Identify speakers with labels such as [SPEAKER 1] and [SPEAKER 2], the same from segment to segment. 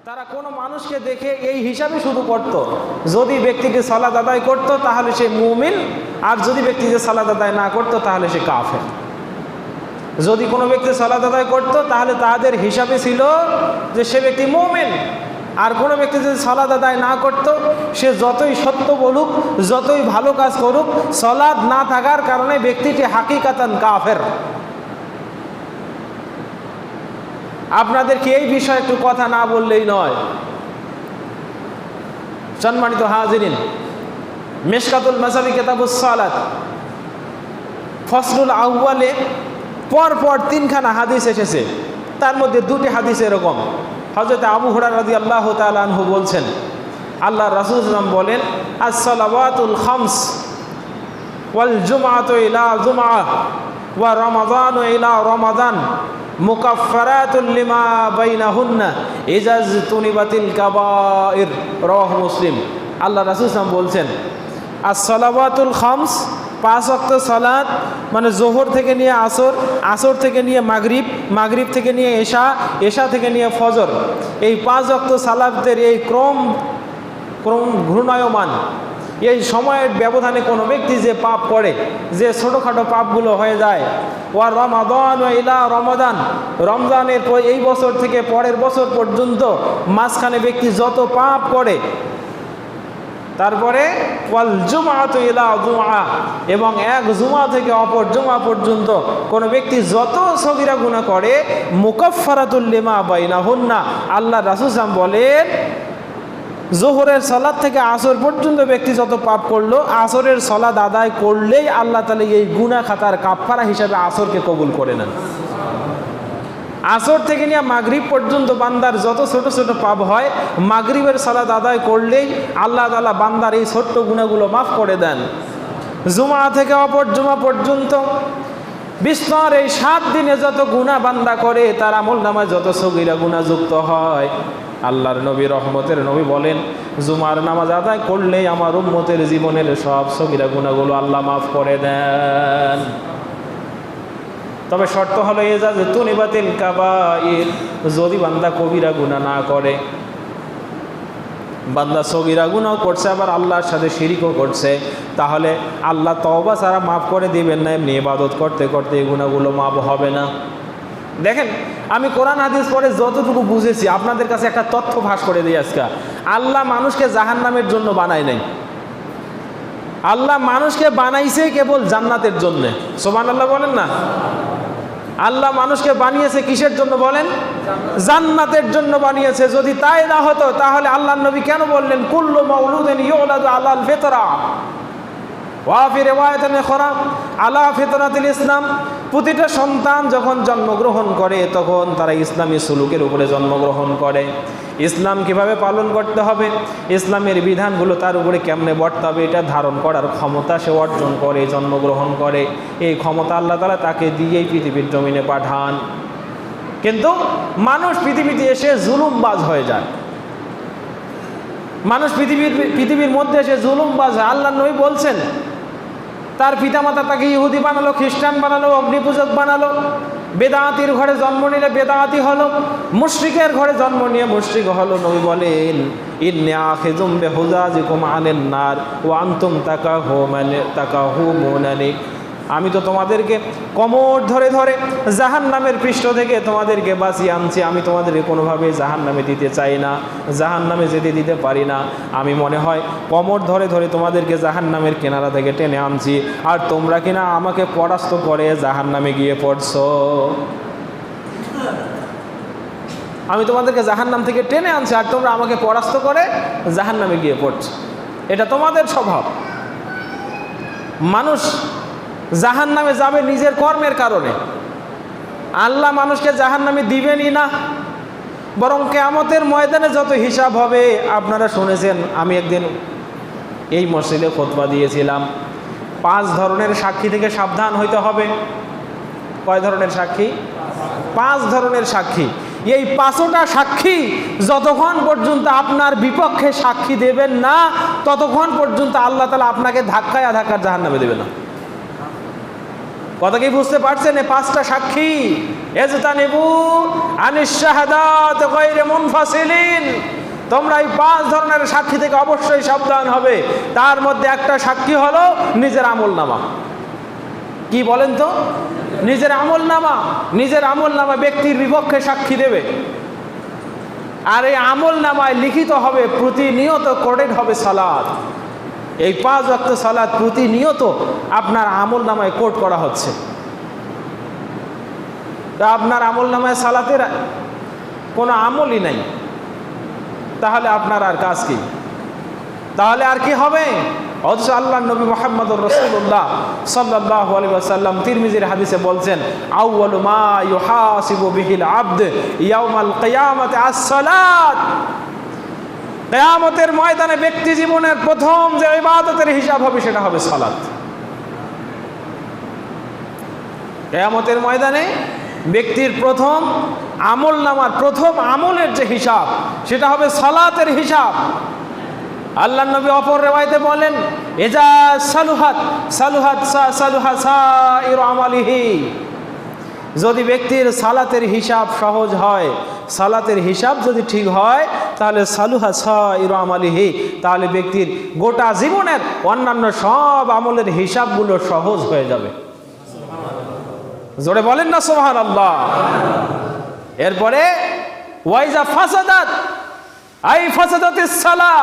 [SPEAKER 1] তারা কোনো মানুষকে দেখে এই হিসাবে শুধু করত, যদি ব্যক্তিটি সালাত আদায় করত তাহলে সে মুমিন, আর যদি ব্যক্তি যে সালাত আদায় না করত তাহলে সে কাফের। যদি কোনো ব্যক্তি সালাত আদায় করত তাহলে তাদের হিসাবে ছিল যে সে ব্যক্তি মুমিন, আর কোনো ব্যক্তি যদি সালাত আদায় না করত সে যতই সত্য বলুক, যতই ভালো কাজ করুক, সালাত না থাকার কারণে ব্যক্তিটি হাকিকাতান কাফের। আপনাদেরকে এই বিষয়ে একটু কথা না বললেই নয়। সম্মানিত হাজিরিন, মিশকাতুল মাসাবি কিতাবুস সালাত ফসলুল আউয়ালে পরপর তিনখানা হাদিস এসেছে, তার মধ্যে দুটি হাদিস এরকম। হযরত আবু হুরায়রা রাদিয়াল্লাহু তাআলা আনহু বলছেন, আল্লাহর রাসূল সাল্লাল্লাহু আলাইহি ওয়াসাল্লাম বলেন, আস-সালাওয়াতুল খামস ওয়াল জুমআতু ইলা জুমআহ ওয়া রমাদানু ইলা রমাদান মুকাফফারাতুল লিমা বাইনাহুন্না ইযা তুনিবাতিল কাবাইর, রাওয়াহু মুসলিম। আল্লাহর রাসূল সাল্লাল্লাহু আলাইহি ওয়াসাল্লাম বলছেন, আস-সালাওয়াতুল খামস, 5 ওয়াক্ত সালাত, মানে জোহর থেকে নিয়ে আসর, আসর থেকে নিয়ে মাগরিব, মাগরিব থেকে নিয়ে এশা, এশা থেকে নিয়ে ফজর, এই 5 ওয়াক্ত সালাতের এই ক্রম ঘূর্ণায়মান এই সময়ের ব্যবধানে কোনো ব্যক্তি যে পাপ করে, যে ছোটোখাটো পাপগুলো হয়ে যায়, ওয়া রমাদান ইলা রমাদান, রমজানের এই বছর থেকে পরের বছর পর্যন্ত মাঝখানে ব্যক্তি যত পাপ করে, তারপরে ওয়াল জুমআতু ইলা জুমআ, এবং এক জুমা থেকে অপর জুমা পর্যন্ত কোনো ব্যক্তি যত সগীরা গুনাহ করে, মুকাফফারাতুল লিমা বাইনাহুন্না, আল্লাহ রাসূল সাল্লাল্লাহু আলাইহি ওয়াসাল্লাম বলেন, জোহরের সালাত থেকে আসর পর্যন্ত ব্যক্তি যত পাপ করলো, আসরের সালাত আদায় করলেই আল্লাহ তাআলা এই গুনাহ খাতার কাফফারা হিসাবে আসরকে কবুল করে নেন। আসর থেকে নিয়ে মাগরিব পর্যন্ত বান্দার যত ছোট ছোট পাপ হয়, মাগরিবের সালাত আদায় করলেই আল্লাহ তাআলা বান্দার এই ছোট্ট গুনাহগুলো মাফ করে দেন। জুমা থেকে অপর জুমা পর্যন্ত বিস্তর এই 7 দিনে যত গুনাহ বান্দা করে, তার আমলনামায় যত সগীরা গুনাহ যুক্ত হয়, আল্লাহর নবী রহমতের নবী বলেন, জুমার নামাজ আদায় করলেই আমার উম্মতের জীবনের সব সগীরা গুনাহগুলো আল্লাহ মাফ করে দেন। তবে শর্ত হলো এজা যে তুনিবাতিল কাবাইর, যদি বান্দা কবিরা গুনাহ না করে, বান্দা সগীরা গুনাহ করছে আবার আল্লাহর সাথে শিরিকও করছে, তাহলে আল্লাহ তওবা ছাড়া মাফ করে দিবেন না, এমনি ইবাদত করতে করতে এই গুনাহগুলো মাফ হবে না। দেখেন, আমি কোরআন হাদিস পড়ে যতটুকু বুঝেছি আপনাদের কাছে একটা তথ্য ফাঁস করে দিই আজকে। আল্লাহ মানুষকে জাহান্নামের জন্য বানায় নাই, আল্লাহ মানুষকে বানাইছে কেবল জান্নাতের জন্যে। সুবহানাল্লাহ বলেন না? আল্লাহ মানুষকে বানিয়েছে কিসের জন্য বলেন? জান্নাতের জন্য বানিয়েছে। যদি তাই না হতো তাহলে আল্লাহর নবী কেন বললেন, কুল্লু মাউলুদিন ইউলাদু আলাল ফিতরা ওয়া ফি রিওয়ায়াতিন উখরা আলা ফিতরাতিল ইসলাম, প্রতিটা সন্তান যখন জন্মগ্রহণ করে তখন তারা ইসলামী সুলুকের উপরে জন্মগ্রহণ করে। ইসলাম কিভাবে পালন করতে হবে, ইসলামের বিধানগুলো তার উপরে কেমনে বর্তাবে হবে, এটা ধারণ করার ক্ষমতা সে অর্জন করে, জন্মগ্রহণ করে। এই ক্ষমতা আল্লাহ তাআলা তাকে দিয়েই পৃথিবীর জমিনে পাঠান। কিন্তু মানুষ পৃথিবীতে এসে জুলুমবাজ হয়ে যায়, মানুষ পৃথিবীর মধ্যে এসে জুলুমবাজ। আল্লাহর নবী বলছেন, তার পিতামাতা তাকে ইহুদি বানালো, খ্রিস্টান বানালো, অগ্নিপূজক বানালো, বেদাতির ঘরে জন্ম নিলে বেদাতি হলো, মুশরিকের ঘরে জন্ম নিয়ে মুশরিক হলো। নবী বলেন, ইন্নী আখিযুম বিহুজাজিকুম আনিন নার ওয়া আনতুম তাকাহুমুনানি, আমি তো তোমাদেরকে কোমর ধরে ধরে জাহান্নামের পৃষ্ঠ থেকে তোমাদেরকে বাঁচিয়ে আনছি। আমি তোমাদেরকে কোনোভাবেই জাহান্নামে দিতে চাই না, জাহান্নামে যেতে দিতে পারি না। আমি মনে হয় কোমর ধরে ধরে তোমাদেরকে জাহান্নামের কিনারা থেকে টেনে আনছি, আর তোমরা কিনা আমাকে পরাস্ত করে জাহান্নামে গিয়ে পড়ছো। আমি তোমাদেরকে জাহান্নাম থেকে টেনে আনছি আর তোমরা আমাকে পরাস্ত করে জাহান্নামে গিয়ে পড়ছো। এটা তোমাদের স্বভাব। মানুষ জাহান্নামে যাবে নিজের কর্মের কারণে, আল্লাহ মানুষকে জাহান্নামে দিবেনই না, বরং কিয়ামতের ময়দানে যত হিসাব হবে। আপনারা শুনেছেন, আমি একদিন এই মসজিদে খুতবা দিয়েছিলাম, 5 ধরনের সাক্ষী থেকে সাবধান হইতে হবে। কয় ধরনের সাক্ষী? 5 ধরনের সাক্ষী। এই 5টা সাক্ষী যতক্ষণ পর্যন্ত আপনার বিপক্ষে সাক্ষী দেবেন না, ততক্ষণ পর্যন্ত আল্লাহ তাআলা আপনাকে ধাক্কায় ধাক্কার জাহান্নামে দেবে না। কথা কি বুঝতে পারছেন? এই 5টা সাক্ষী, ইজতানিবু আনিশ শাহাদাত গায়রে মুনফাসিলিন, তোমরা এই 5 ধরনের সাক্ষী থেকে অবশ্যই সাবধান হবে। তার মধ্যে একটা সাক্ষী হলো নিজের আমলনামা। কি বলেন তো? নিজের আমলনামা। নিজের আমলনামা ব্যক্তির বিপক্ষে সাক্ষী দেবে, আর এই আমলনামায় লিখিত হবে প্রতিনিয়ত কোডেড হবে সালাত। এই 5 ওয়াক্ত সালাত প্রতিনিয়ত আপনার আমলনামায় কোড করা হচ্ছে। তা আপনার আমলনামায় সালাতের কোনো আমলই নাই, তাহলে আপনার আর কাজ কি? তাহলে আর কি হবে? অথচ আল্লাহর নবী মুহাম্মদুর রাসূলুল্লাহ সাল্লাল্লাহু আলাইহি ওয়াসাল্লাম তিরমিজির হাদিসে বলছেন, আউয়ালু মা ইউহাসিবু বিহিল আবদ ইয়াউমাল কিয়ামাতি আস-সালাত। কিয়ামতের ময়দানে ব্যক্তি জীবনের প্রথম যে ইবাদতের হিসাব হবে সেটা হবে সালাত। কিয়ামতের ময়দানে ব্যক্তির প্রথম আমলনামার প্রথম আমলের যে হিসাব সেটা হবে সালাতের হিসাব। আল্লাহর নবী অপর রিওয়ায়াতে বলেন, ইজা সালুহাত সালুহাত সালুহা সাইরু আমালিহি, যদি ব্যক্তির সালাতের হিসাব সহজ হয়, সালাতের হিসাব যদি ঠিক হয়, তাহলে সালুহা সাইরু আমালিহি, তাহলে ব্যক্তির গোটা জীবনের অন্যান্য সব আমলের হিসাবগুলো সহজ হয়ে যাবে। জোরে বলেন না সুবহানাল্লাহ। এরপরে ওয়াইজা ফাসাদাত আই ফাসাদাতিস সালাহ,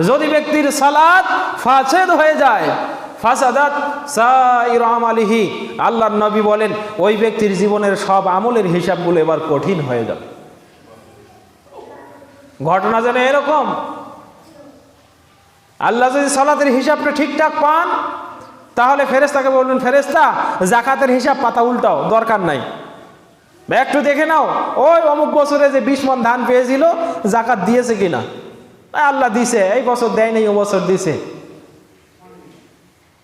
[SPEAKER 1] যদি ব্যক্তির সালাত ফাসেদ হয়ে যায়, ফাসাদাত সাইরু আমালিহি, আল্লাহর নবী বলেন ওই ব্যক্তির জীবনের সব আমলের হিসাবগুলো এবার কঠিন হয়ে যাবে। ঘটনা যেন এরকম, আল্লাহ যদি সালাতের হিসাবটা ঠিকঠাক পান, তাহলে ফেরেশতাকে বলবেন, ফেরেশতা যাকাতের হিসাব পাতা উল্টাও, দরকার নাই, একটু দেখে নাও ওই অমুক বছরে যে 20 মণ ধান পেয়েছিল যাকাত দিয়েছে কিনা। আল্লাহ দিছে, এই বছর দেয় নাই, ও বছর দিছে।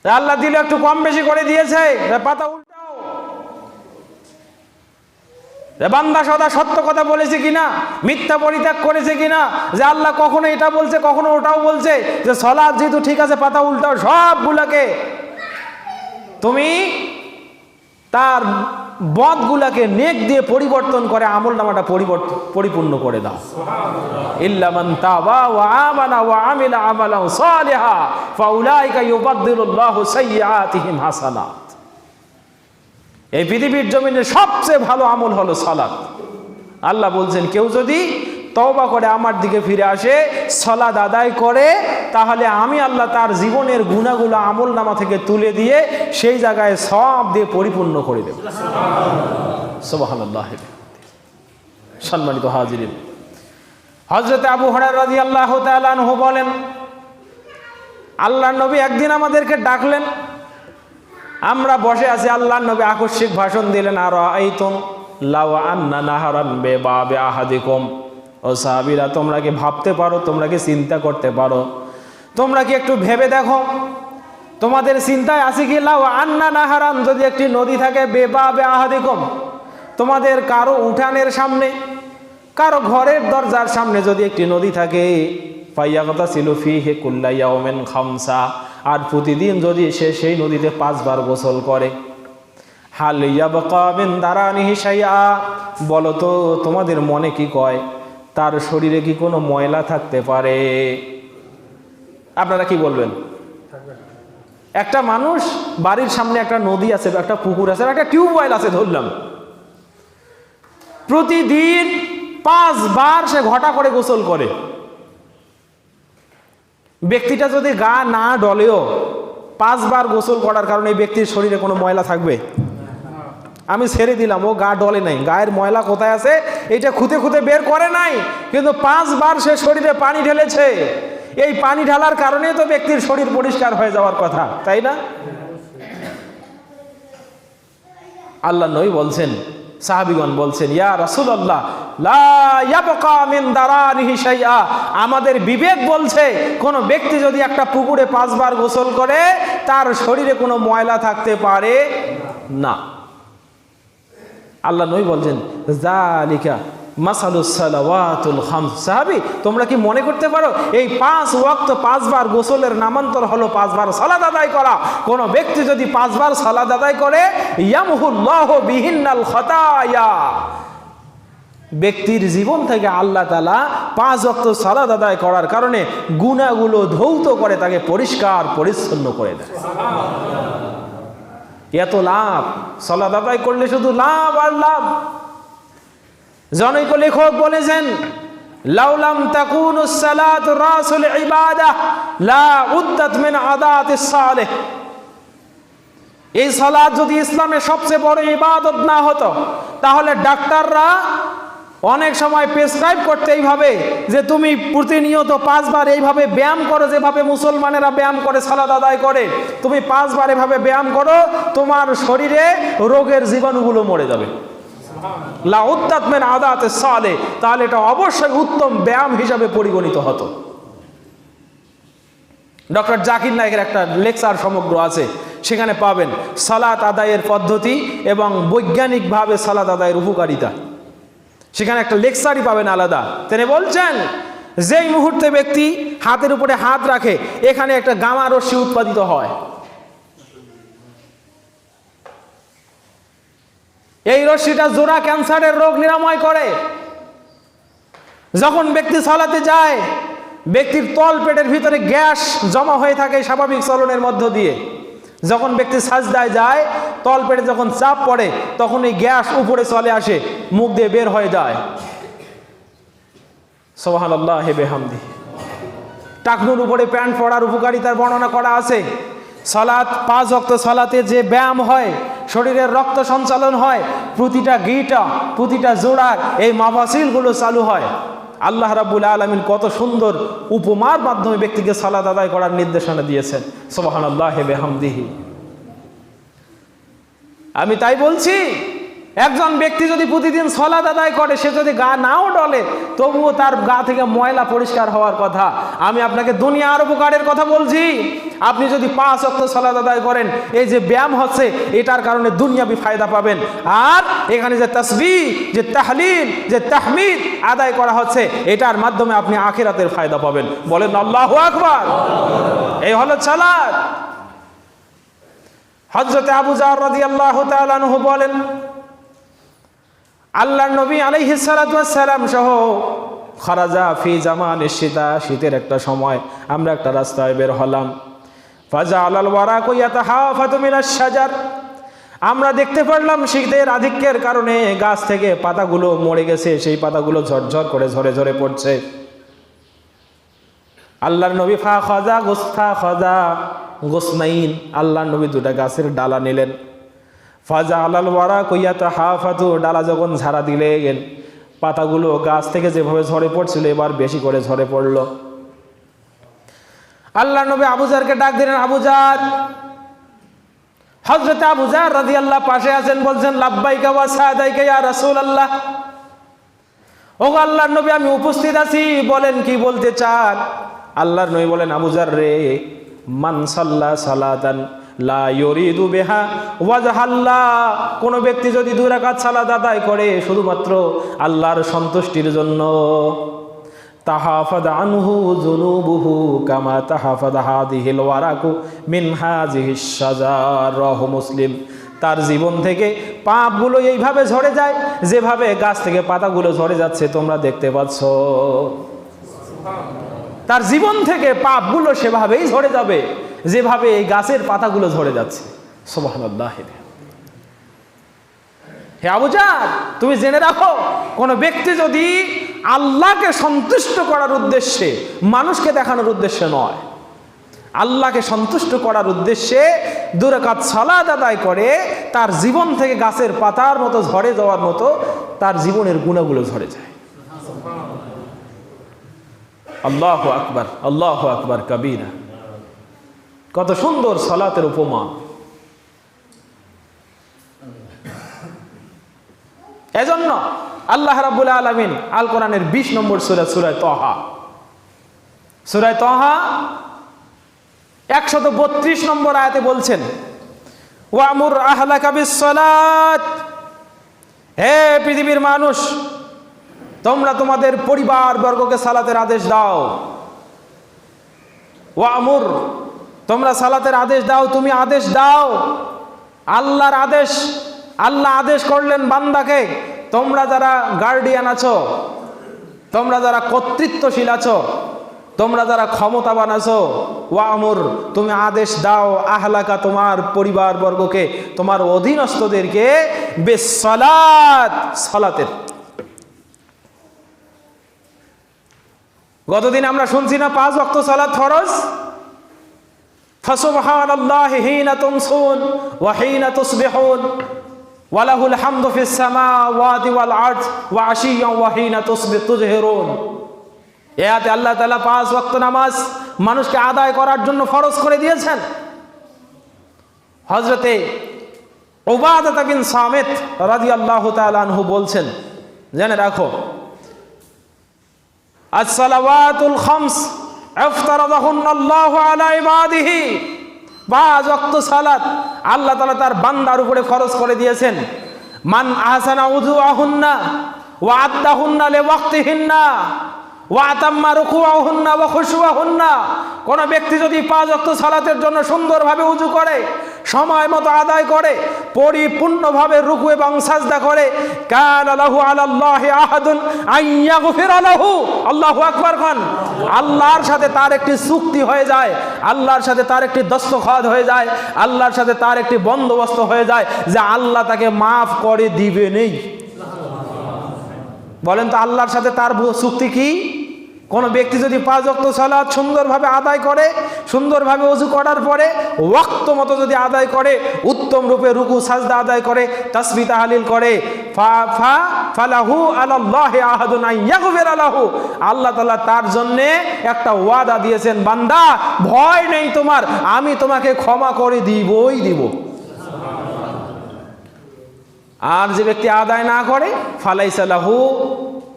[SPEAKER 1] আল্লাহ দিলে একটু কম বেশি করে দিয়েছে, পাতা উল্টাও। বান্দা সদা সত্য কথা বলেছে কিনা, মিথ্যা পরিত্যাগ করেছে কিনা, যে আল্লাহ কখনো এটা বলছে কখনো ওটাও বলছে, যে সালাত যেহেতু ঠিক আছে পাতা উল্টাও, সবগুলাকে তুমি তার বদগুলাকে নেক দিয়ে পরিবর্তন করে আমলনামাটা পরিপূর্ণ করে দাও। ইল্লা মান তাবা ওয়া আমানা ওয়া আমিলা আমালান সালিহা ফাউলাইকা ইউবাদদিলুল্লাহু সাইয়্যাতিহিম হাসানাত। এই পৃথিবীর জমিনে সবচেয়ে ভালো আমল হলো সালাত। আল্লাহ বলছেন, কেউ যদি তওবা করে আমার দিকে ফিরে আসে, সালাত আদায় করে, তাহলে আমি আল্লাহ তার জীবনের গুনাহগুলো আমলনামা থেকে তুলে দিয়ে সেই জায়গায় সব দিয়ে পরিপূর্ণ করে দেব। সুবহানাল্লাহ। সম্মানিত হাজিরিন, হযরত আবু হুরায়রা রাদিয়াল্লাহু তাআলা আনহু বলেন, আল্লাহর নবী একদিন আমাদেরকে ডাকলেন, আমরা বসে আছি, আল্লাহর নবী আকস্মিক ভাষণ দিলেন, আর আইতুম লাউ আন্না নাহারান বিবাবি আহাদিকুম, ও সাহাবীরা তোমরা কি ভাবতে পারো, তোমরা কি চিন্তা করতে পারো, তোমরা কি একটু ভেবে দেখো, তোমাদের চিন্তায় আছে কি লাউ আন্না নাহারান, যদি একটি নদী থাকে, বিবাবি আহাদিকুম, তোমাদের কারো উঠানের সামনে, কারো ঘরের দরজার সামনে যদি একটি নদী থাকে, ফায়াগতাসিলু ফীহি কুল্লা ইয়াউমিন খামসা, আর প্রতিদিন যদি সে সেই নদীতে 5 বার গোসল করে, হাল ইয়াবকা মিন দারানিহি শাইআ, বলো তো তোমাদের মনে কি কয়, তার শরীরে কি কোনো ময়লা থাকতে পারে? আপনারা কি বলবেন? একটা মানুষ বাড়ির সামনে একটা নদী আছে, একটা পুকুর আছে, একটা টিউবওয়েল আছে ধরলাম, প্রতিদিন 5 বার সে ঘটা করে গোসল করে। ব্যক্তিটা যদি গা না ডলেও 5 বার গোসল করার কারণে এই ব্যক্তির শরীরে কোনো ময়লা থাকবে? আমি ছেড়ে দিলাম, ও গা ডলে নাই, গায়ের ময়লা কোথায় আছে এটা খুঁতে খুঁতে বের করে নাই, কিন্তু 5 বার সে শরীরে পানি ঢেলেছে। এই পানি ঢালার কারণে তো ব্যক্তির শরীর পরিষ্কার হয়ে যাওয়ার কথা, তাই না? আল্লাহ নবী বলছেন, সাহাবীগণ বলছেন, ইয়া রাসূলুল্লাহ লা ইয়াবকা মিন দারানিহি শাইআ, আমাদের বিবেক বলছে কোন ব্যক্তি যদি একটা পুকুরে 5 বার গোসল করে, তার শরীরে কোনো ময়লা থাকতে পারে না। আল্লাহ নবী বলছেন, যালিকা মাসালুস সালাওয়াতুল খামস। সাহাবী, তোমরা কি মনে করতে পারো এই 5 ওয়াক্ত 5 বার গোসলের নামান্তর হলো 5 বার সালাত আদায় করা? কোন ব্যক্তি যদি 5 বার সালাত আদায় করে, ইয়ামহুল্লাহু বিহিন্নাল খাতায়া, ব্যক্তির জীবন থেকে আল্লাহ তাআলা 5 ওয়াক্ত সালাত আদায় করার কারণে গুনাহগুলো ধৌত করে তাকে পরিষ্কার পরিচ্ছন্ন করে দেয়। এত লাভ! সালাত আদায় করলে শুধু লাভ আর লাভ। জনৈক লেখক বলেছেন, লাউলাম তাকুনুস সালাতু রাসুল ইবাদাহ লা উদ্দাত মিন আদাতিস সালেহ। এই সালাত যদি ইসলামের সবচেয়ে বড় ইবাদত না হতো, তাহলে ডাক্তাররা অনেক সময় প্রেসক্রাইব করতে এইভাবে যে তুমি প্রতিনিয়ত 5 বার এইভাবে ব্যায়াম করো, যেভাবে মুসলমানেরা ব্যায়াম করে সালাত আদায় করে, তুমি 5 বার এভাবে ব্যায়াম করো, তোমার শরীরে রোগের জীবাণুগুলো মরে যাবে। লা উদ্দাত মিন আদাতিস সালেহ, তাহলে এটা অবশ্যই উত্তম ব্যায়াম হিসাবে পরিগণিত হতো। ডক্টর জাকির নায়েকের একটা লেকচার সমগ্র আছে, সেখানে পাবেন সালাত আদায়ের পদ্ধতি এবং বৈজ্ঞানিকভাবে সালাত আদায়ের উপকারিতা। সেখানে একটা লেকচারই পাবেন আলাদা। তিনি বলছেন, যেই মুহূর্তে ব্যক্তি হাতের উপরে হাত রাখে, এখানে একটা গামা রশ্মি উৎপাদিত হয়। এই রশ্মিটা জোড়া ক্যান্সারের রোগ নিরাময় করে। যখন ব্যক্তি সালাতে যায়, ব্যক্তির তল পেটের ভিতরে গ্যাস জমা হয়ে থাকে স্বাভাবিক চলনের মধ্য দিয়ে। যখন ব্যক্তি সাজদায় যায়, তল পেটে যখন চাপ পড়ে, তখন এই গ্যাস উপরে চলে আসে, মুখ দিয়ে বের হয়ে যায়। সুবহানাল্লাহি বিহামদিহি। টাকনুর উপরে প্যান্ট পরার উপকারিতার বর্ণনা করা আছে। সালাত 5 ওয়াক্ত সালাতে যে ব্যায়াম হয়, শরীরের রক্ত সঞ্চালন হয়, প্রতিটা গিটা, প্রতিটা জোড়ার এই মাফাসিলগুলো চালু হয়। আল্লাহ রাব্বুল আলামিন কত সুন্দর উপমার মাধ্যমে ব্যক্তিকে সালাত আদায় করার নির্দেশনা দিয়েছেন। সুবহানাল্লাহি বিহামদিহি। আমি তাই বলছি, একজন ব্যক্তি যদি প্রতিদিন সালাত আদায় করে, সে যদি গা নাও ডলে, তবুও তার গা থেকে ময়লা পরিষ্কার হওয়ার কথা। আমি আপনাকে দুনিয়ার উপকারের কথা বলছি। আপনি যদি 5 ওয়াক্ত সালাত আদায় করেন, এই যে ব্যায়াম হচ্ছে, এটার কারণে দুনিয়াবি ফায়দা পাবেন। আর এখানে যে তাসবিহ, যে তাহলিল, যে তাহমিদ আদায় করা হচ্ছে, এটার মাধ্যমে আপনি আখিরাতের ফায়দা পাবেন। বলেন আল্লাহু আকবার। এই হলো সালাত। হযরত আবু যার রাদিয়াল্লাহু তাআলা আনহু বলেন, আল্লাহর নবী আলাইহিস সালাতু ওয়াস সালাম সহ খারাজা ফি জামানিশ শীতা, শীতের একটা সময় আমরা একটা রাস্তায় বের হলাম। ফাজাআলাল ওয়ারাকু ইয়াতাহাফাতু মিনাশ শাজার, আমরা দেখতে পারলাম শীতের আধিক্যের কারণে গাছ থেকে পাতাগুলো মরে গেছে, সেই পাতাগুলো ঝরঝর করে ঝরে ঝরে পড়ছে। আল্লাহর নবী ফাখাযা গুসনাইন, আল্লাহর নবী 2টা গাছের ডালা নিলেন। ফাজাআলাল ওয়ারাকু ইয়াতাহাফাতু, ডালা যখন ঝাড়া দিলেন, পাতাগুলো গাছ থেকে যেভাবে ঝরে পড়ছিল, এবার বেশি করে ঝরে পড়ল। আল্লাহ নবী আবু যারকে ডাক দিলেন, আবু যার। হযরত আবু যার রাদিয়াল্লাহু পাশে আছেন, বলছেন, লাব্বাইকা ওয়া সাদাইকা ইয়া রাসূলুল্লাহ। ওগো আল্লাহর নবী, আমি উপস্থিত আছি, বলেন কি বলতে চান? আল্লাহর নবী বলেন, আবু যার রে, মান সাল্লা সালাতান লা ইউরিদু বিহা ওয়াজহাল্লাহ, কোন ব্যক্তি যদি 2 রাকাত সালাত আদায় করে শুধুমাত্র আল্লাহর সন্তুষ্টির জন্য, তাহাফাদ আনহু যুনুবুহু কামা তাহাফাদ হাদিহিল ওয়ারাকু মিন হাযিহিশ শাজার, রাহু মুসলিম। তার জীবন থেকে পাপগুলো এইভাবে ঝরে যায়, যেভাবে গাছ থেকে পাতাগুলো ঝরে যাচ্ছে তোমরা দেখতে পাচ্ছ। তার জীবন থেকে পাপগুলো সেভাবেই ঝরে যাবে, যেভাবে এই গাছের পাতাগুলো ঝরে যাচ্ছে। সুবহানাল্লাহ। হে আবু যার, তুমি জেনে রাখো, কোন ব্যক্তি যদি আল্লাহকে সন্তুষ্ট করার উদ্দেশ্যে, মানুষকে দেখানোর উদ্দেশ্যে নয়, আল্লাহকে সন্তুষ্ট করার উদ্দেশ্যে 2 রাকাত সালাত আদায় করে, তার জীবন থেকে গাছের পাতার মতো ঝরে যাওয়ার মতো তার জীবনের গুণাগুলো ঝরে যায়। আল্লাহু আকবার, আল্লাহু আকবার কবীরা। কত সুন্দর সালাতের উপমা। এজন্য আল্লাহ রাব্বুল আলামিন আল কোরআনের 20 নম্বর সূরা, সূরা তাহা, সূরা তাহা 132 নম্বর আয়াতে বলছেন, ওয়ামুর আহলাকা বিস সালাত, হে পৃথিবীর মানুষ, তোমরা তোমাদের পরিবার বর্গকে সালাতের আদেশ দাও। ওয়ামুর, তোমরা সালাতের আদেশ দাও, তুমি আদেশ দাও। আল্লাহর আদেশ, আল্লাহ আদেশ করলেন বান্দাকে, তোমরা যারা গার্ডিয়ান আছো, তোমরা যারা কর্তৃত্বশীল আছো, তোমরা যারা ক্ষমতাবান আছো, ওয়ামুর, তুমি আদেশ দাও আহলাকা, তোমার পরিবার বর্গকে, তোমার অধীনস্থদেরকে, বিসসালাত, সালাতের। গতদিন আমরা শুনছি না 5 ওয়াক্ত সালাত ফরজ। ফাসুবহানাল্লাহি হিনা তুমসুন ওয়া হিনা তুসবিহুন ওয়া লাহুল হামদু ফিস সামাওয়াতি ওয়াল আরদ ওয়া আশিয়্যান ওয়া হিনা তুযহিরুন। এতে আল্লাহ তাআলা 5 ওয়াক্ত নামাজ মানুষকে আদায় করার জন্য ফরজ করে দিয়েছেন। হযরতে উবাদাহ বিন সামিত রাদিয়াল্লাহু তাআলা আনহু বলছেন, জেনে রাখো, as-salawatul khams iftaradahunna Allahu ala ibadihi, 5 ওয়াক্ত সালাত আল্লাহ তাআলা তার বান্দার উপরে ফরজ করে দিয়েছেন। মান আহসানা উযুআহুন্না ওয়া আদ্দাহুন্না লিওয়াক্তিহিন্না ওয়া আতাম্মা রুকুআহুন্না ওয়া খুশুআহুন্না, কোন ব্যক্তি যদি 5 ওয়াক্ত সালাতের জন্য সুন্দরভাবে উযু করে, সময় মতো আদায় করে, পরিপূর্ণভাবে রুকু এবং সাজদা করে, কানা লাহু আলাল্লাহি আহাদুন আইয়াগফিরা লাহু, আল্লাহু আকবার খান, আল্লাহর সাথে তার একটি চুক্তি হয়ে যায়, আল্লাহর সাথে তার একটি দস্তখত হয়ে যায়, আল্লাহর সাথে তার একটি বন্দোবস্ত হয়ে যায় যে আল্লাহ তাকে মাফ করে দিবে নেই। বলেন তো আল্লাহর সাথে তার চুক্তি কি? কোন ব্যক্তি যদি 5 ওয়াক্ত সালাত সুন্দরভাবে আদায় করে, সুন্দরভাবে ওযু করার পরে ওয়াক্ত মতো যদি আদায় করে, উত্তম রূপে রুকু সাজদা আদায় করে, তাসবিহ তাহলিল করে, ফালাহু আলাল্লাহি আহাদুন আইয়াগফিরা লাহু, আল্লাহ তাআলা তার জন্য একটা ওয়াদা দিয়েছেন, বান্দা ভয় নেই তোমার, আমি তোমাকে ক্ষমা করে দিবই দিব। আর যে ব্যক্তি আদায় না করে, ফালাইসা লাহু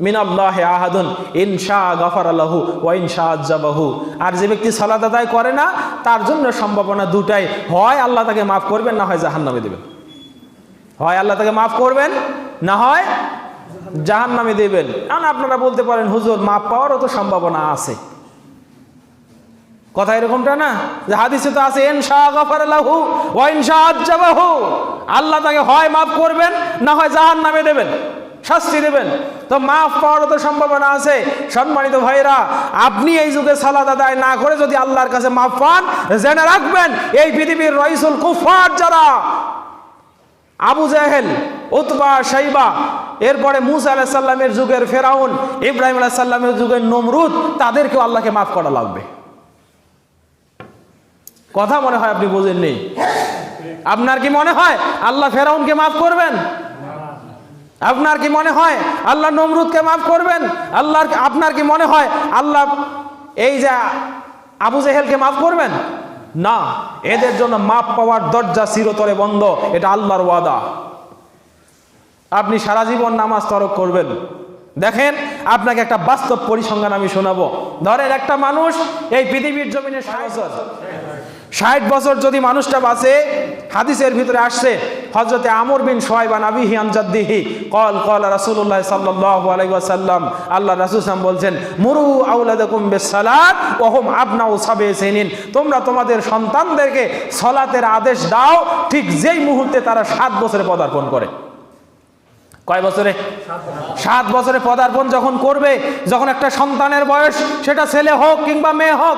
[SPEAKER 1] মিনাল্লাহি আহাদুন ইনশা গাফারা লাহু ওয়া ইনশা আযাবাহু, আর যে ব্যক্তি সালাত আদায় করে না, তার জন্য সম্ভাবনা দুটাই, হয় আল্লাহ তাকে মাফ করবেন, না হয় জাহান্নামে দেবেন। হয় আল্লাহ তাকে মাফ করবেন, না হয় জাহান্নামে দেবেন। কারণ আপনারা বলতে পারেন, হুজুর মাফ পাওয়ারও তো সম্ভাবনা আছে। কথা এরকমটা না, যে হাদিসে তো আছে ইনশা গাফারা লাহু ওয়া ইনশা আযাবাহু, আল্লাহ তাকে হয় মাফ করবেন, না হয় জাহান্নামে দেবেন, শাস্তি দেবেন। তো মাফ পাওয়ারও তো সম্ভাবনা আছে। সম্মানিত ভাইরা, আপনি এই যুগে সালাত আদায় না করে যদি আল্লাহর কাছে মাফ পান, জেনে রাখবেন এই পৃথিবীর রাইসুল কুফার যারা, আবু জাহেল, উতবা, শাইবা, এরপরে মুসা আলাইহিস সালামের যুগের ফেরাউন, ইব্রাহিম আলাইহিস সালামের যুগের নমরুদ, তাদেরকেও আল্লাহকে মাফ করা লাগবে। কথা মনে হয় আপনি বোঝেননি। আপনার কি মনে হয় আল্লাহ ফেরাউনকে মাফ করবেন? আপনার কি মনে হয় আল্লাহ নমরুদকে মাফ করবেন? আপনার কি মনে হয় আল্লাহ এই যে আবু জেহেলকে মাফ করবেন? না, এদের জন্য মাফ পাওয়ার দরজা চিরতরে বন্ধ, এটা আল্লাহর ওয়াদা। আপনি সারা জীবন নামাজ তরক করবেন। দেখেন, আপনাকে একটা বাস্তব পরিসংখ্যান আমি শোনাবো। ধরেন একটা মানুষ এই পৃথিবীর জমিনে 60 বছর যদি মানুষটা বাঁচে, হাদিসের ভিতরে আসছে, হযরতে আমর বিন শুআয়ব আন আবিহি আন জাদ্দিহি ক্বাল রাসূলুল্লাহ সাল্লাল্লাহু আলাইহি ওয়াসাল্লাম, আল্লাহ রাসূল সাল্লাল্লাহু বলছেন, মুরু আওলাদাকুম বিসসালাত ওয়া হুম আবনাউ সাবঈ সিনিন, তোমরা তোমাদের সন্তানদেরকে সালাতের আদেশ দাও ঠিক যেই মুহূর্তে তারা 7 বছরে পদার্পণ করে। কয় বছরে? 7 বছরে পদার্পণ যখন করবে, যখন একটা সন্তানের বয়স, সেটা ছেলে হোক কিংবা মেয়ে হোক,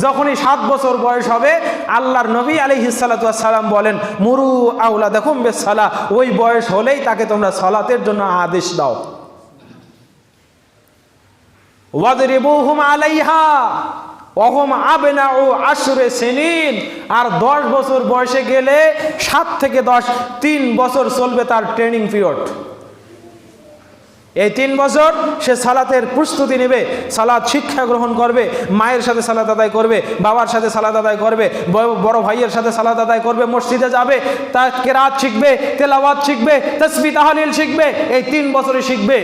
[SPEAKER 1] যখনই 7 বছর বয়স হবে, আল্লাহর নবী আলাইহিস সালাতু ওয়াস সালাম বলেন, মুরু আওলাদাকুম বিসসালাহ, ওই বয়স হলেই তাকে তোমরা সালাতের জন্য আদেশ দাও। ওয়াদরিবুহুম আলাইহা ওয়া হুম আবনাউ 10 সিনিন, আর 10 বছর বয়সে গেলে 7 থেকে 10, 3 বছর চলবে তার ট্রেনিং পিরিয়ড। এই 3 বছর সে সালাতের প্রস্তুতি নেবে, সালাত শিক্ষা গ্রহণ করবে, মায়ের সাথে সালাত আদায় করবে, বাবার সাথে সালাত আদায় করবে, বড় ভাইয়ের সাথে সালাত আদায় করবে, মসজিদে যাবে, তার কেরাত শিখবে, তেলাওয়াত শিখবে, তাসবিহ তাহলিল শিখবে, এই 3 বছরে শিখবে।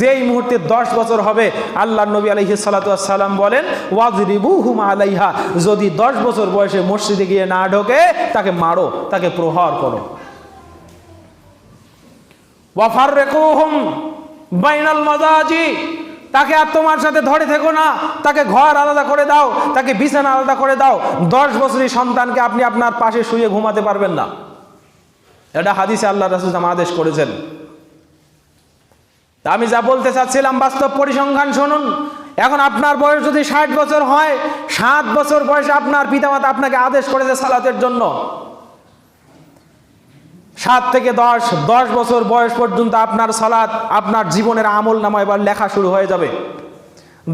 [SPEAKER 1] যেই মুহূর্তে 10 বছর হবে, আল্লাহর নবী আলাইহিস সালাতু ওয়াস সালাম বলেন, ওয়াজরিবুহুম আলাইহা, যদি 10 বছর বয়সে মসজিদে গিয়ে না ঢোকে, তাকে মারো, তাকে প্রহার করো। ওয়াফাররিকুহুম বাইনাল মাজাজি, তাকে আর তোমার সাথে ধরে থেকো না, তাকে ঘর আলাদা করে দাও, তাকে বিছানা আলাদা করে দাও। 10 বছরের সন্তানকে আপনি আপনার পাশে শুয়ে ঘুমাতে পারবেন না। এটা হাদিসে আল্লাহ রাসূল আদেশ করেছেন। তা আমি যা বলতে চাচ্ছিলাম, বাস্তব পরিসংখ্যান শুনুন। এখন আপনার বয়স যদি 60 বছর হয়, 7 বছর বয়সে আপনার পিতামাতা আপনাকে আদেশ করেছে সালাতের জন্য। 7 থেকে 10 বছর বয়স পর্যন্ত আপনার সালাত আপনার জীবনের আমল নামা এবার লেখা শুরু হয়ে যাবে।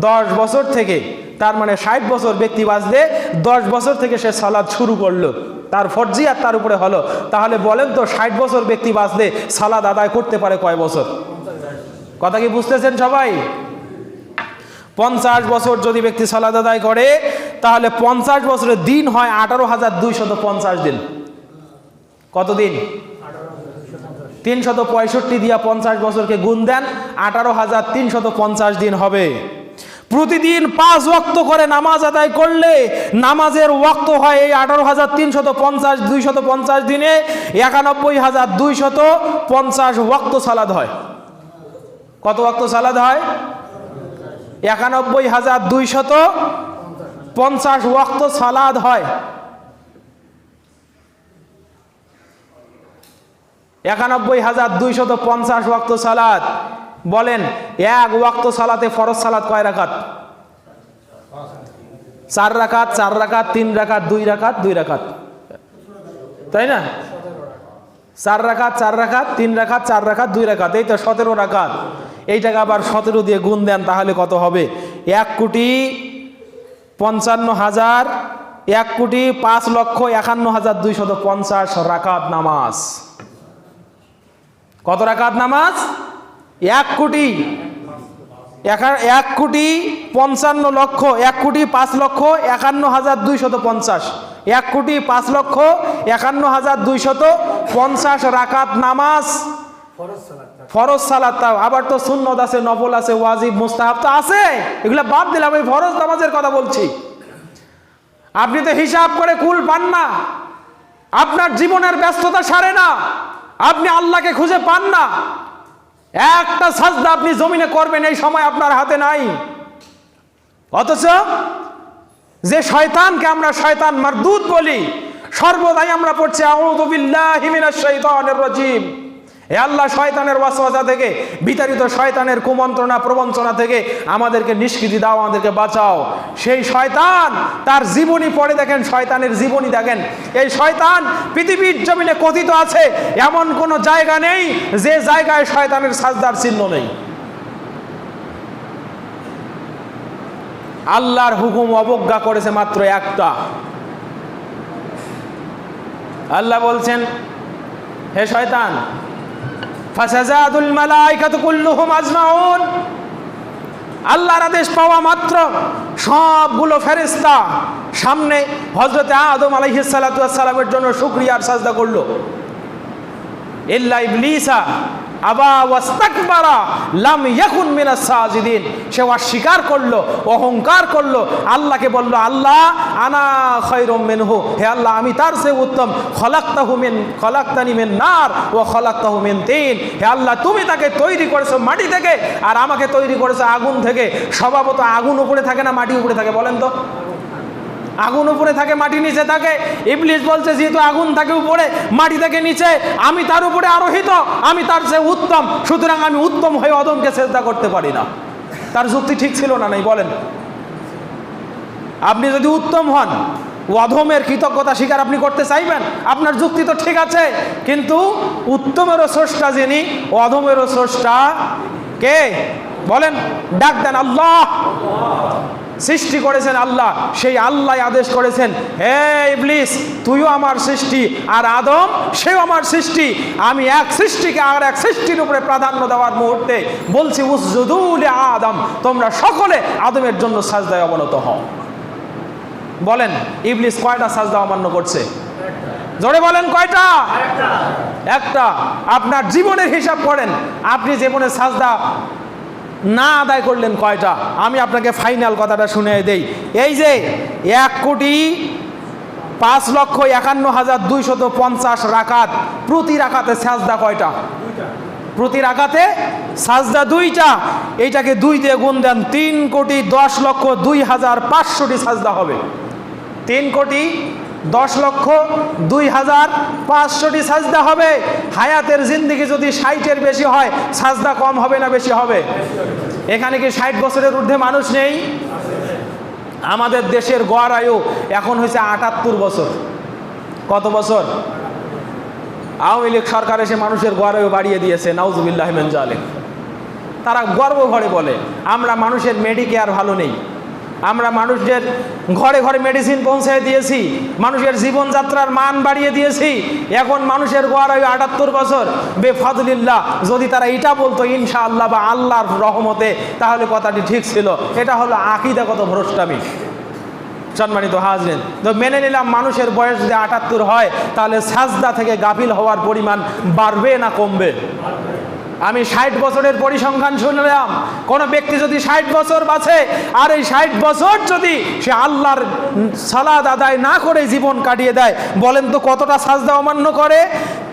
[SPEAKER 1] 10 বছর থেকে, তার মানে 60 বছর ব্যক্তি বাঁচলে 10 বছর থেকে সে সালাত শুরু করলো, তার ফরজিয়াত তার উপরে হলো। তাহলে বলেন তো 60 বছর ব্যক্তি বাঁচলে সালাত আদায় করতে পারে কয় বছর? কথা কি বুঝতেছেন সবাই? 50 বছর যদি ব্যক্তি সালাত আদায় করে, তাহলে 50 বছরের দিন হয় 18,250 দিন। কত দিন? 365 দিয়া 50 বছরকে গুণ দেন, 18,350 দিন হবে। প্রতিদিন 5 ওয়াক্ত করে নামাজ আদায় করলে নামাজের ওয়াক্ত হয় এই 18,350 250 দিনে 91,250 ওয়াক্ত সালাত হয়। কত ওয়াক্ত সালাত হয়? 91,250 ওয়াক্ত সালাত হয়। 91,250 ওয়াক্ত সালাত। বলেন, এক ওয়াক্ত সালাতে ফরজ সালাত কয় রাকাত? 4 রাকাত, 4 রাকাত, 3 রাকাত, 2 রাকাত, 2 রাকাত, তাই না? 4 রাকাত, 4 রাকাত, 3 রাকাত, 4 রাকাত, 2 রাকাত, এই তো 17 রাকাত। এইটাকে আবার 17 দিয়ে গুণ দেন, তাহলে কত হবে? 1,55,000, 1,05,51,250 রাকাত নামাজ। কত রাকাত নামাজ? 1,55,51,250, 1,05,51,250 রাকাত নামাজ ফরজ সালাত। আবার তো সুন্নত আছে, নফল আছে, ওয়াজিব, মুস্তাহাব তো আছে, এগুলা বাদ দিলাম, আমি ফরজ নামাজের কথা বলছি। আপনি তো হিসাব করে কুল পান না, আপনার জীবনের ব্যস্ততা সারে না, আপনি আল্লাহকে খুঁজে পান না। একটা সাজদা আপনি জমিনে করবেন এই সময় আপনার হাতে নাই। অথচ যে শয়তানকে আমরা শয়তান মারদুদ বলি, সর্বদাই আমরা পড়ছি আউযু বিল্লাহি মিনাশ শাইতানির রাজিম। হে আল্লাহ, শয়তানের ওয়াসওয়াসা থেকে, বিতাড়িত শয়তানের কুমন্ত্রণা প্রবঞ্চনা থেকে আমাদেরকে নিষ্কৃতি দাও, আমাদেরকে বাঁচাও। সেই শয়তান তার জীবনী পড়ে দেখেন, শয়তানের জীবনী দেখেন। এই শয়তান পৃথিবীর জমিনে কথিত আছে, এমন কোনো জায়গা নেই যে জায়গায় শয়তানের সাজদার চিহ্ন নেই। আল্লাহর হুকুম অবজ্ঞা করেছে মাত্র একটা। আল্লাহ বলছেন, হে শয়তান, ফাসাজাদুল মালাইকাতু কুল্লুহুম আজমাউন, আল্লাহর আদেশ পাওয়া মাত্র সবগুলো ফেরেশতা সামনে হযরতে আদম আলাইহিস সালাতু ওয়াস সালামের জন্য শুকরিয়ার সাজদা করলো। ইল্লা ইবলিসা আবা ওয়াস্তাকবারা লাম ইয়াকুন মিনাস সাজিদিন, সে অস্বীকার করলো, অহংকার করলো, আল্লাহকে বলল, আল্লাহ আনা খায়রুম মিনহু, হে আল্লাহ আমি তার চেয়ে উত্তম। খলাকতানি মিন নার ওয়া খলাকতাহু মিন তিন, হে আল্লাহ তুমি তাকে তৈরি করেছো মাটি থেকে আর আমাকে তৈরি করেছো আগুন থেকে। স্বভাবত আগুন উপরে থাকে না মাটি উপরে থাকে? বলেন তো। আগুন উপরে থাকে, মাটি নিচে থাকে। ইবলিস বলছে, যেহেতু আগুন থাকে উপরে, মাটি থাকে নিচে, আমি তার উপরে আরোহিত, আমি তার চেয়ে উত্তম, সুতরাং আমি উত্তম হয়ে আদমকে সেজদা করতে পারি না। তার যুক্তি ঠিক ছিল না? নাই? বলেন। আপনি যদি উত্তম হন, অধমের কৃতজ্ঞতা স্বীকার আপনি করতে চাইবেন? আপনার যুক্তি তো ঠিক আছে, কিন্তু উত্তমেরও স্রষ্টা যিনি, অধমেরও স্রষ্টা কে? বলেন। ডাক দেন, আল্লাহ। সৃষ্টি করেছেন আল্লাহ, সেই আল্লাহ আদেশ করেছেন, হে ইবলিস তুইও আমার সৃষ্টি, আর আদম সেও আমার সৃষ্টি। আমি এক সৃষ্টিকে আর এক সৃষ্টির উপরে প্রাধান্য দেওয়ার মুহূর্তে বলছি, উসজুদু লি আদম, তোমরা সকলে আদমের জন্য সাজদায় অবনত হও। বলেন, ইবলিস কয়টা সাজদা অমান্য করছে? জোরে বলেন, কয়টা? একটা। আপনার জীবনের হিসাব করেন, আপনি জীবনে সাজদা না আদায় করলেন কয়টা? আমি আপনাকে ফাইনাল কথাটা শুনে দেই। এই যে 1,05,51,250 রাকাত, প্রতি রাকাতে সাজদা কয়টা? প্রতি রাকাতে সাজদা 2টা, এইটাকে 2 দিয়ে গুণ দেন, 3,10,02,500টি সাজদা হবে। 3,10,02,500টি সাজদা হবে। হায়াতের জিন্দেগি যদি 60-এর বেশি হয়, সাজদা কম হবে না বেশি হবে? এখানে কি 60 বছরের ঊর্ধ্বে মানুষ নেই? আমাদের দেশের গড় আয়ু এখন হয়েছে 78 বছর। কত বছর? আওয়ামী লীগ সরকার এসে মানুষের গড় আয়ু বাড়িয়ে দিয়েছে, নাউজুবিল্লাহ মিন জালিক। তারা গর্ব ভরে বলে আমরা মানুষের মেডিকেয়ার ভালো নেই, আমরা মানুষদের ঘরে ঘরে মেডিসিন পৌঁছে দিয়েছি, মানুষের জীবনযাত্রার মান বাড়িয়ে দিয়েছি, এখন মানুষের গড় আয়ু 78 বছর। বেফাদলিল্লাহ, যদি তারা এটা বলতো ইনশাআল্লাহ বা আল্লাহর রহমতে, তাহলে কথাটি ঠিক ছিল। এটা হলো আকীদাগত ভ্রষ্টামি। সম্মানিত হাজরিন, তো মেনে নিলাম মানুষের বয়স যদি 78 হয়, তাহলে সাজদা থেকে গাফিল হওয়ার পরিমাণ বাড়বে না কমবে? আমি 60 বছরের পরিসংখ্যান শুনলাম। কোনো ব্যক্তি যদি 60 বছর বাঁচে, আর এই 60 বছর যদি সে আল্লাহর সালাত আদায় না করে জীবন কাটিয়ে দেয়, বলেন তো কতটা সাজদা অমান্য করে?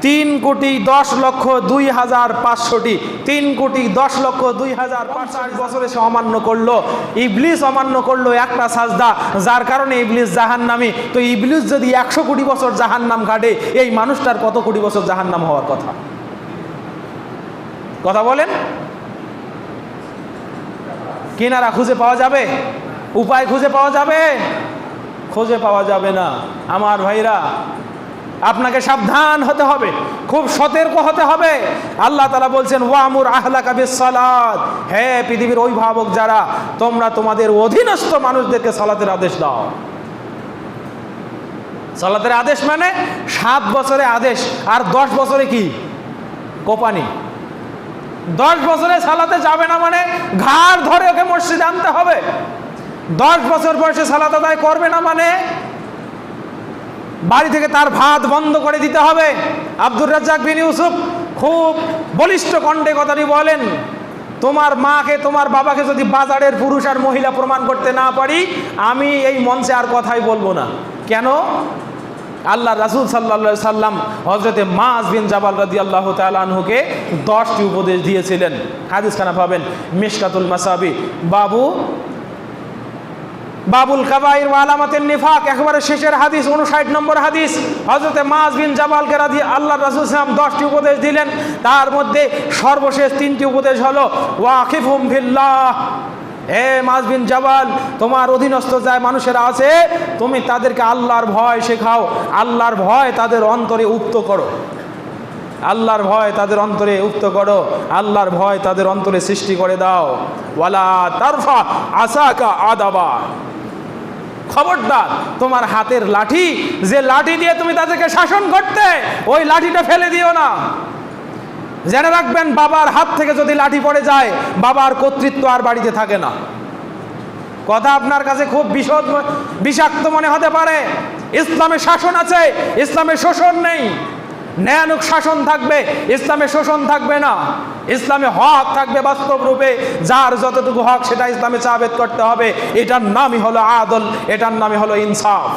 [SPEAKER 1] 3,10,02,500টি। 3,10,02,500 বছরে সে অমান্য করলো। ইবলিস অমান্য করলো একটা সাজদা, যার কারণে ইবলিস জাহান্নামী। তো ইবলিস যদি 100 কোটি বছর জাহান্নাম কাটে, এই মানুষটার কত কোটি বছর জাহান্নাম হওয়ার কথা? কথা বলেন। কিনারা খুঁজে পাওয়া যাবে? উপায় খুঁজে পাওয়া যাবে? খুঁজে পাওয়া যাবে না। আমার ভাইরা, আপনাকে সাবধান হতে হবে, খুব সতর্ক হতে হবে। আল্লাহ তাআলা বলছেন ওয়ামুর আহলাকা বিসসালাত, হে পৃথিবীর অভিভাবক যারা, তোমরা তোমাদের অধীনস্থ মানুষদেরকে সালাতের আদেশ দাও। সালাতের আদেশ মানে 7 বছরে আদেশ, আর 10 বছরে কি কোপানি। 10 বছরে সালাতে যাবে না মানে ঘাড় ধরে ওকে মসজিদে আনতে হবে। 10 বছর বয়সে সালাত আদায় করবে না মানে বাড়ি থেকে তার ভাত বন্ধ করে দিতে হবে। আব্দুর রাজ্জাক বিন ইউসুফ খুব বলিষ্ঠ কণ্ঠে কথাটি বলেন, তোমার মাকে তোমার বাবাকে যদি বাজারের পুরুষ আর মহিলা প্রমাণ করতে না পারি, আমি এই মঞ্চে আর কথাই বলবো না। কেন? আল্লাহ রাসূল সাল্লাল্লাহু আলাইহি সাল্লাম হযরতে মুআয বিন জাবাল রাদিয়াল্লাহু তাআলা আনহুকে 10টি উপদেশ দিয়েছিলেন। হাদিসখানা পাবেন মিশকাতুল মাসাবি, বাবুল কাবাইর ওয়া আলামাতিন নিফাক, একেবারে শেষের হাদিস, 59 নম্বর হাদিস। হযরতে মুআয বিন জাবালকে আল্লাহ রাসূল সাল্লাল্লাহু আলাইহি ওয়াসাল্লাম 10টি উপদেশ দিলেন। তার মধ্যে সর্বশেষ 3টি উপদেশ হলো ওয়াকিফহুম ফিল্লাহ, হে মুআয বিন জাবাল, তোমার অধীনস্থ যায় মানুষেরা আছে, তুমি তাদেরকে আল্লাহর ভয় শেখাও, আল্লাহর ভয় তাদের অন্তরে উপ্ত করো, আল্লাহর ভয় তাদের অন্তরে উপ্ত করো, আল্লাহর ভয় তাদের অন্তরে সৃষ্টি করে দাও। ওয়ালা তারফা আসাকা আদাবা, খবরদার তোমার হাতের লাঠি, যে লাঠি দিয়ে তুমি তাদেরকে শাসন করতে, ওই লাঠিটা ফেলে দিও না। জেনে রাখবেন, বাবার হাত থেকে যদি লাঠি পড়ে যায়, বাবার কর্তৃত্ব আর বাড়িতে থাকে না। কথা আপনার কাছে খুব বিষাক্ত মনে হতে পারে। ইসলামে শাসন আছে, ইসলামে শোষণ নেই। ন্যায়ানুক শাসন থাকবে, ইসলামে শোষণ থাকবে না। ইসলামে হক থাকবে বাস্তব রূপে, যার যতটুকু হক সেটা ইসলামে সাবেত করতে হবে। এটার নামই হলো আদল, এটার নামই হলো ইনসাফ।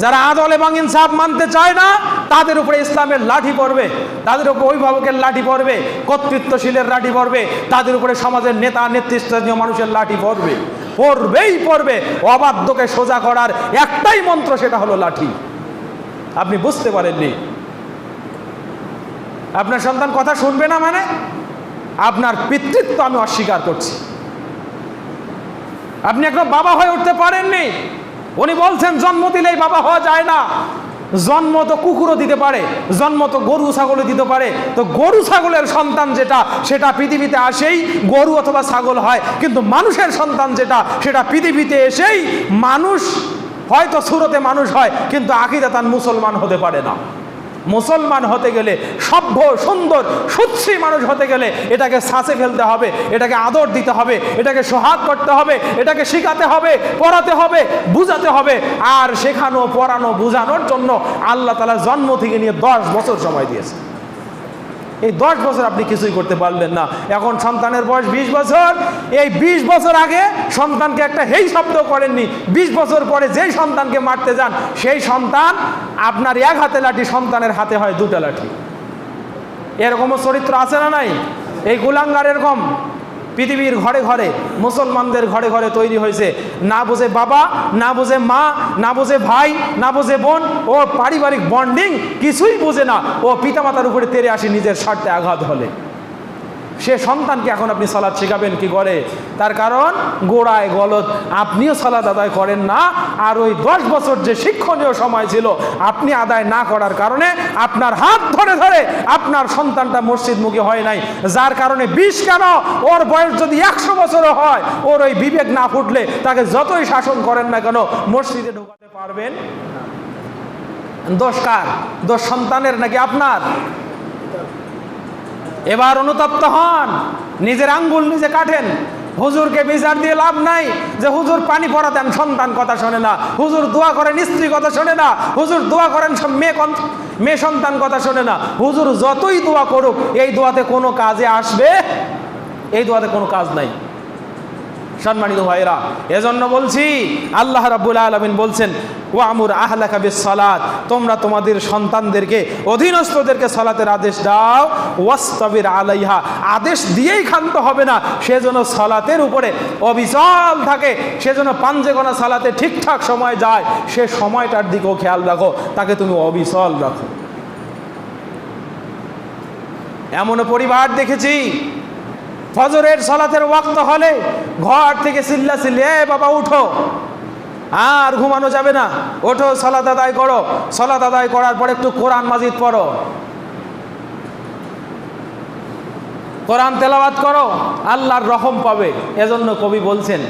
[SPEAKER 1] যারা আদল এবং ইনসাফ মানতে চায় না, তাদের উপরে ইসলামের লাঠি পড়বে, তাদের উপরে অভিভাবকের লাঠি পড়বে, কর্তৃত্বশীলের লাঠি পড়বে, তাদের উপরে সমাজের নেতা নেতৃস্থানীয় মানুষের লাঠি পড়বে, পড়বেই পড়বে। অবাধ্যকে সোজা করার একটাই মন্ত্র, সেটা হলো লাঠি। আপনি বুঝতে পারেননি? আপনার সন্তান কথা শুনবে না মানে আপনার পিতৃত্ব আমি অস্বীকার করছি। আপনি এখন বাবা হয়ে উঠতে পারেননি। উনি বলছেন জন্ম দিলেই বাবা হওয়া যায় না। জন্ম তো কুকুরও দিতে পারে, জন্ম তো গরু ছাগলও দিতে পারে। তো গরু ছাগলের সন্তান যেটা, সেটা পৃথিবীতে আসেই গরু অথবা ছাগল হয়, কিন্তু মানুষের সন্তান যেটা, সেটা পৃথিবীতে এসেই মানুষ। হয়তো সুরতে মানুষ হয়, কিন্তু আকীদাতান মুসলমান হতে পারে না। মুসলমান হতে গেলে, সভ্য সুন্দর সুশ্রী মানুষ হতে গেলে, এটাকে ছাঁচে ফেলতে হবে, এটাকে আদর দিতে হবে, এটাকে সোহাগ করতে হবে, এটাকে শেখাতে হবে, পড়াতে হবে, বুঝাতে হবে। আর শেখানো, পড়ানো, বুঝানোর জন্য আল্লাহ তাআলা জন্ম থেকে নিয়ে 10 বছর সময় দিয়েছে। এই 10 বছর আপনি কিছুই করতে পারলেন না। এখন সন্তানের বয়স 20 বছর। এই 20 বছর আগে সন্তানকে একটা হেই শব্দ করেননি। 20 বছর পরে যেই সন্তানকে মারতে যান, সেই সন্তান আপনার এক হাতে লাঠি, সন্তানের হাতে হয় 2টা লাঠি। এরকমও চরিত্র আছে না নাই? এই কুলাঙ্গার এরকম পৃথিবীর ঘরে ঘরে, মুসলমানদের ঘরে ঘরে তৈরি হয়েছে। না বোঝে বাবা, না বোঝে মা, না বোঝে ভাই, না বোঝে বোন, ও পারিবারিক বন্ডিং কিছুই বোঝে না। ও পিতামাতার উপরে তেড়ে আসে নিজের স্বার্থে আঘাত হলে। সে সন্তানকে এখন আপনি সালাত শেখাবেন কি করে? তার কারণ গোড়ায় গলদ, আপনিও সালাত আদায় করেন না। আর ওই 10 বছর যে শিক্ষণীয় সময় ছিল আপনি আদায় না করার কারণে আপনার হাত ধরে ধরে আপনার সন্তানটা মসজিদমুখী হয় নাই। যার কারণে 20 কেন, ওর বয়স যদি 100 বছরও হয়, ওর ওই বিবেক না ফুটলে তাকে যতই শাসন করেন না কেন মসজিদে ঢোকাতে পারবেন না। দোষ কার? দোষ সন্তানের নাকি আপনার? এবার অনুতপ্ত হন, নিজের আঙ্গুল নিজে কাটেন। হুজুরকে বিচার দিয়ে লাভ নাই যে হুজুর পানি পড়াতেন, সন্তান কথা শোনে না। হুজুর দোয়া করেন, স্ত্রী কথা শোনে না। হুজুর দোয়া করেন, মেয়ে সন্তান কথা শোনে না। হুজুর যতই দোয়া করুক এই দোয়াতে কোনো কাজে আসবে? এই দোয়াতে কোনো কাজ নাই। সম্মানিত ভাইরা, এজন্য বলছি, আল্লাহ রাব্বুল আলামিন বলছেন ওয়ামুর আহলাকা বিসসালাত, তোমরা তোমাদের সন্তানদেরকে, অধীনস্থদেরকে সালাতের আদেশ দাও। ওয়াসতাবির আলাইহা, আদেশ দিয়েই ক্ষান্ত হবে না, সে যেন সালাতের উপরে অবিচল থাকে, সে যেন পাঞ্জে গোনা সালাতে ঠিকঠাক সময় যায়, সে সময়টার দিকেও খেয়াল রাখো, তাকে তুমি অবিচল রাখো। এমনও পরিবার দেখেছি ফজরের সালাতের ওয়াক্ত হলে ঘর থেকে চিল্লাচিল্লি, এ বাবা উঠো, আর ঘুমানো যাবে না, ওঠো সালাত আদায় করো। সালাত আদায় করার পর একটু কোরআন মাজিদ পড়ো, কোরআন তেলাওয়াত করো, আল্লাহর রহম পাবে। এজন্য কবি বলছেন,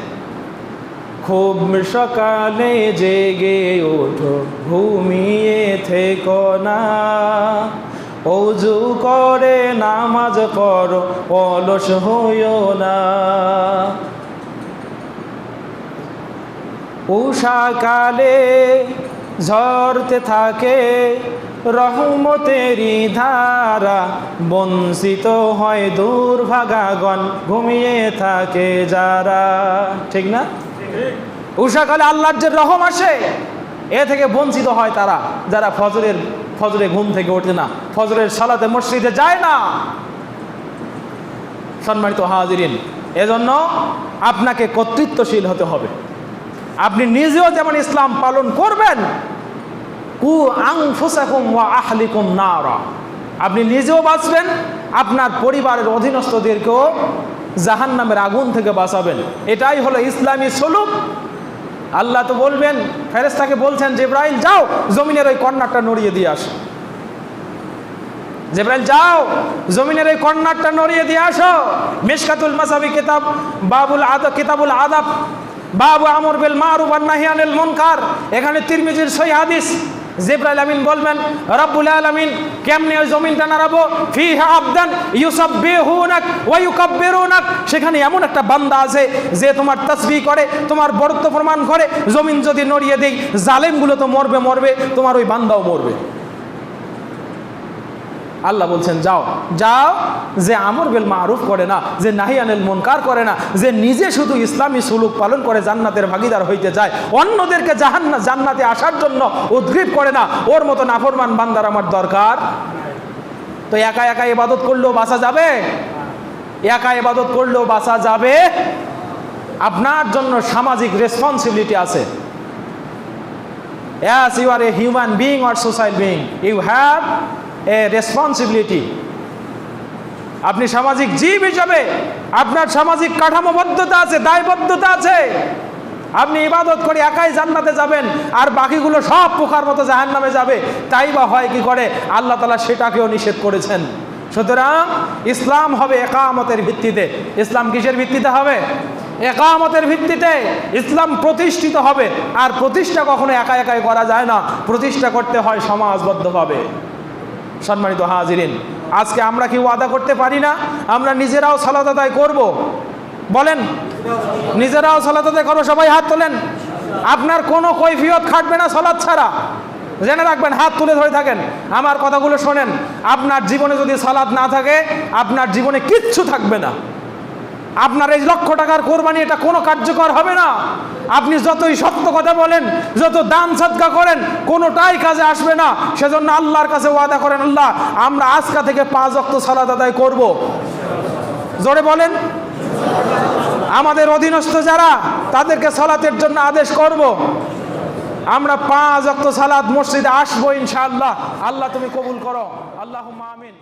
[SPEAKER 1] খুব সকালে জেগে ওঠো, ঘুমিয়ে থেকো না, অজু করে নামাজ পড়ো, অলস হইও না। উষাকালে ঝরতে থাকে রহমতেরই ধারা, বঞ্চিত হয় দুর্ভাগাগণ, ঘুমিয়ে থাকে যারা। ঠিক না? উষাকালে আল্লাহর যে রহম আসে, এ থেকে বঞ্চিত হয় তারা যারা ফজরে ঘুম থেকে ওঠে না, ফজরের সালাতে মসজিদে যায় না। সম্মানিত হাজিরিন, এজন্য আপনাকে কর্তৃত্বশীল হতে হবে। আপনি নিজেও যেমন ইসলাম পালন করবেন, কু আনফুসাকুম ওয়া আহলিকুম নারা, আপনি নিজেও বাঁচবেন, আপনার পরিবারের অধীনস্থদেরকেও জাহান্নামের আগুন থেকে বাঁচাবেন। এটাই হলো ইসলামী সুলুক। আল্লাহ তো বলবেন, ফেরেশতাকে বলছেন, জিবরাইল যাও জমিনের ওই কর্নারটা নড়িয়ে দিয়ে আসো। জিবরাইল যাও জমিনের ওই কর্নারটা নড়িয়ে দিয়ে আসো। মিশকাতুল মাসাবি কিতাব কিতাবুল আদাব, বাবু আমর বিল মারুফ ওয়ান নাহি আনিল মুনকার, এখানে তিরমিজির সহিহ হাদিস। জিবরাইল আমিন বলবেন, রব্বুল আলামিন কেমনে ওই জমিনটা নাড়াবো? ফিহা আবদান ইউসাব্বিহুনাক ওয়া ইউকাব্বিরুনাক, সেখানে এমন একটা বান্দা আছে যে তোমার তাসবিহ করে, তোমার বরত্ব প্রমাণ করে। জমিন যদি নড়িয়ে দেই, জালেমগুলো তো মরবে, তোমার ওই বান্দাও মরবে। আল্লাহ বলছেন, যাও যাও, যে আমর বিল মারুফ করে না, যে নাহি আনিল মুনকার করে না, যে নিজে শুধু ইসলামী সুলুক পালন করে জান্নাতের ভাগীদার হইতে চায়, অন্যদেরকে জান্নাতে আসার জন্য উদ্গ্রীব করে না, ওর মতো নাফরমান বান্দার আমার দরকার। তো একা একা ইবাদত করলেও বাঁচা যাবে? একা ইবাদত করলেও বাঁচা যাবে? আপনার জন্য সামাজিক রেসপন্সিবিলিটি আছে। As you are a human being or social being, you have a responsibility. আপনি সামাজিক জীব হিসাবে আপনার সামাজিক কাঠামোবদ্ধতা আছে, দায়বদ্ধতা আছে। আপনি ইবাদত করে একাই জান্নাতে যাবেন আর বাকিগুলো সব পোকার মতো জাহান্নামে যাবে, তাই বা হয় কি করে? আল্লাহ তাআলা সেটাকেও নিষেধ করেছেন। সুতরাং ইসলাম হবে একামতের ভিত্তিতে। ইসলাম কিসের ভিত্তিতে হবে? একামতের ভিত্তিতে ইসলাম প্রতিষ্ঠিত হবে। আর প্রতিষ্ঠা কখনো একা একাই করা যায় না, প্রতিষ্ঠা করতে হয় সমাজবদ্ধভাবে। সম্মানিত হাজিরিন, আজকে আমরা কি ওয়াদা করতে পারি না আমরা নিজেরাও সালাত আদায় করব? বলেন, নিজেরাও সালাত আদায় করবো। সবাই হাত তোলেন। আপনার কোনো কৈফিয়ত খাটবে না সালাত ছাড়া, জেনে রাখবেন। হাত তুলে ধরে থাকেন, আমার কথাগুলো শোনেন। আপনার জীবনে যদি সালাত না থাকে, আপনার জীবনে কিচ্ছু থাকবে না। আপনার এই লক্ষ টাকার কোরবানি এটা কোনো কার্যকর হবে না। আপনি যতই সত্য কথা বলেন, যত দান সদকা করেন, কোনোটাই কাজে আসবে না। সেজন্য আল্লাহর কাছে ওয়াদা করেন, আল্লাহ আমরা আজকে থেকে 5 ওয়াক্ত সালাত আদায় করব। জোরে বলেন। আমাদের অধীনস্থ যারা, তাদেরকে সালাতের জন্য আদেশ করব। আমরা 5 ওয়াক্ত সালাত মসজিদে আসবো ইনশাআল্লাহ। আল্লাহ তুমি কবুল করো, আল্লাহুম্মা আমিন।